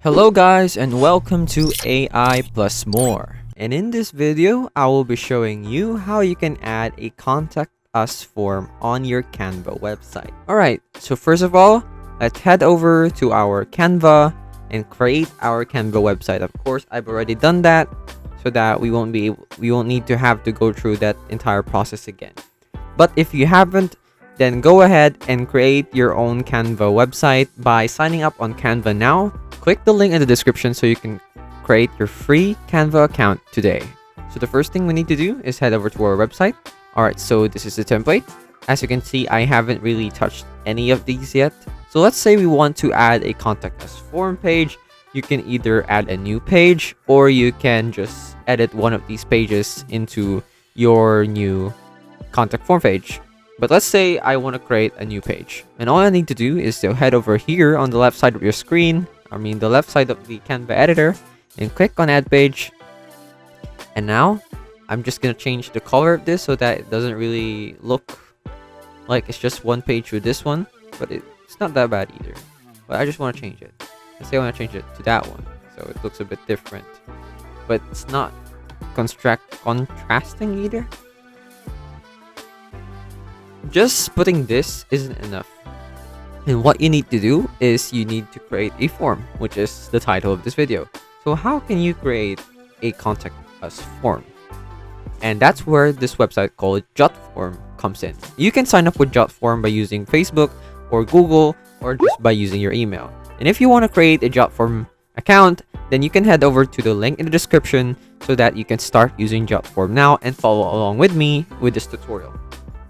Hello guys and welcome to AI Plus More. And in this video, I will be showing you how you can add a contact us form on your Canva website. Alright, so first of all, let's head over to our Canva and create our Canva website. Of course, I've already done that so that we won't need to have to go through that entire process again. But if you haven't, then go ahead and create your own Canva website by signing up on Canva now. Click the link in the description so you can create your free Canva account today. So the first thing we need to do is head over to our website. Alright, so this is the template. As you can see, I haven't really touched any of these yet. So let's say we want to add a contact us form page. You can either add a new page or you can just edit one of these pages into your new contact form page. But let's say I want to create a new page. And all I need to do is to head over here on the left side of your screen. The left side of the Canva editor, and click on add page. And now I'm just gonna change the color of this so that it doesn't really look like it's just one page with this one, but it's not that bad either. But I just want to change it. Let's say I want to change it to that one so it looks a bit different, but it's not contrasting either. Just putting this isn't enough. And what you need to do is you need to create a form, which is the title of this video. So how can you create a contact us form? And that's where this website called Jotform comes in. You can sign up with Jotform by using Facebook or Google or just by using your email. And if you want to create a Jotform account, then you can head over to the link in the description so that you can start using Jotform now and follow along with me with this tutorial.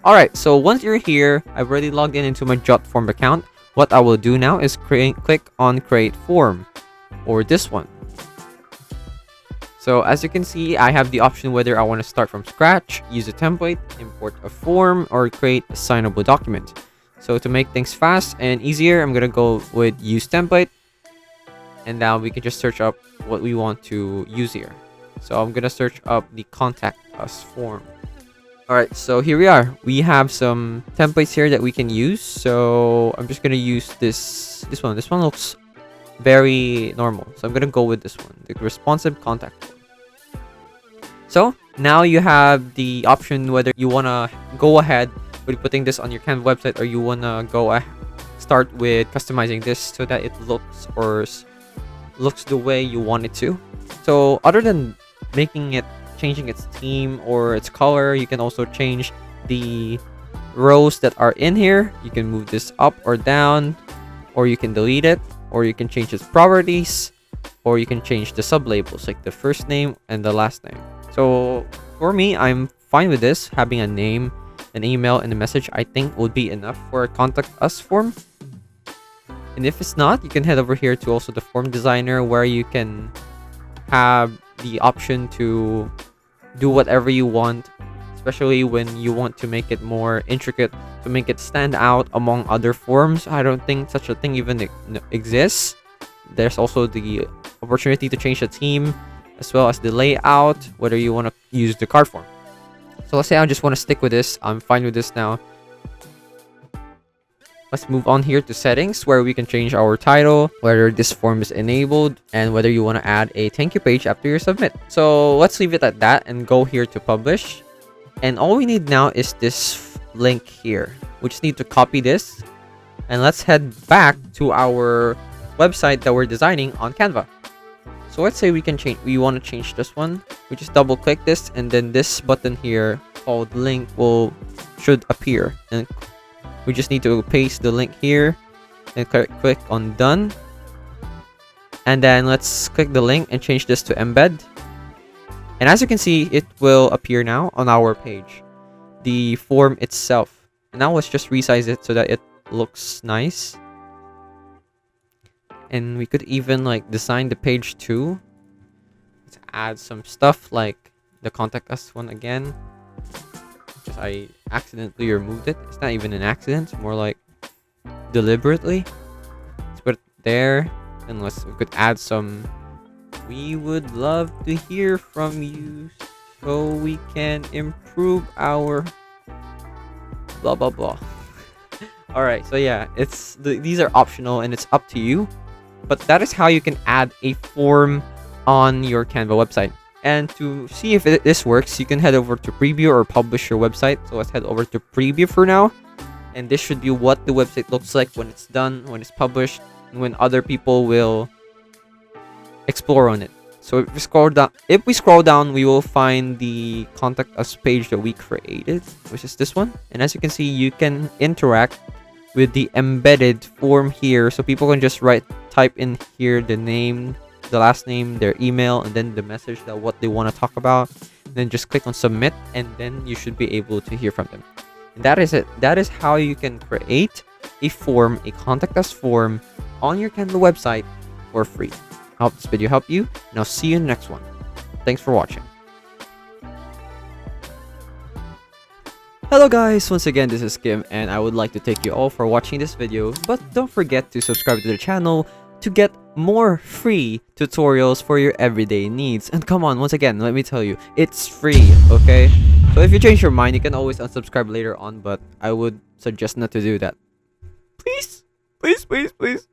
Alright, so once you're here, I've already logged in into my Jotform account. What I will do now is click on create form, or this one. So as you can see, I have the option whether I want to start from scratch, use a template, import a form, or create a signable document. So to make things fast and easier, I'm going to go with use template. And now we can just search up what we want to use here. So I'm going to search up the contact us form. Alright, so here we are. We have some templates here that we can use. So I'm just gonna use this one. This one looks very normal, so I'm gonna go with this one, the responsive contact form. So now you have the option whether you wanna go ahead with putting this on your Canva website or you wanna start with customizing this so that it looks the way you want it to. So other than changing its theme or its color, you can also change the rows that are in here. You can move this up or down, or you can delete it, or you can change its properties, or you can change the sublabels like the first name and the last name. So for me, I'm fine with this. Having a name, an email, and a message I think would be enough for a contact us form. And if it's not, you can head over here to also the form designer, where you can have the option to do whatever you want, especially when you want to make it more intricate, to make it stand out among other forms. I don't think such a thing even exists. There's also the opportunity to change the theme as well as the layout, whether you want to use the card form. So let's say I just want to stick with this. I'm fine with this now. Let's move on here to settings, where we can change our title, whether this form is enabled, and whether you want to add a thank you page after you submit. So let's leave it at that and go here to publish. And all we need now is this link here. We just need to copy this, and let's head back to our website that we're designing on Canva. So let's say we want to change this one. We just double click this, and then this button here called link should appear, and we just need to paste the link here and click on done. And then let's click the link and change this to embed. And as you can see, it will appear now on our page, the form itself. And now let's just resize it so that it looks nice. And we could even design the page too. Let's add some stuff like the contact us one again. I accidentally removed it. It's not even an accident, it's more like deliberately. Let's put it there, and we could add some "we would love to hear from you so we can improve our blah blah blah." All right, so yeah, these are optional and it's up to you. But that is how you can add a form on your Canva website. And to see if this works, you can head over to preview or publish your website. So let's head over to preview for now. And this should be what the website looks like when it's done, when it's published, and when other people will explore on it. So if we scroll down, we will find the contact us page that we created, which is this one. And as you can see, you can interact with the embedded form here. So people can just type in here the name, the last name, their email, and then the message that what they want to talk about. And then just click on submit, and then you should be able to hear from them. And that is it. That is how you can create a form, a contact us form on your Canva website for free. I hope this video helped you, and I'll see you in the next one. Thanks for watching. Hello guys, once again this is Kim, and I would like to thank you all for watching this video, but don't forget to subscribe to the channel to get more free tutorials for your everyday needs. And come on, once again, let me tell you, it's free, okay? So if you change your mind, you can always unsubscribe later on, but I would suggest not to do that. Please, please, please, please.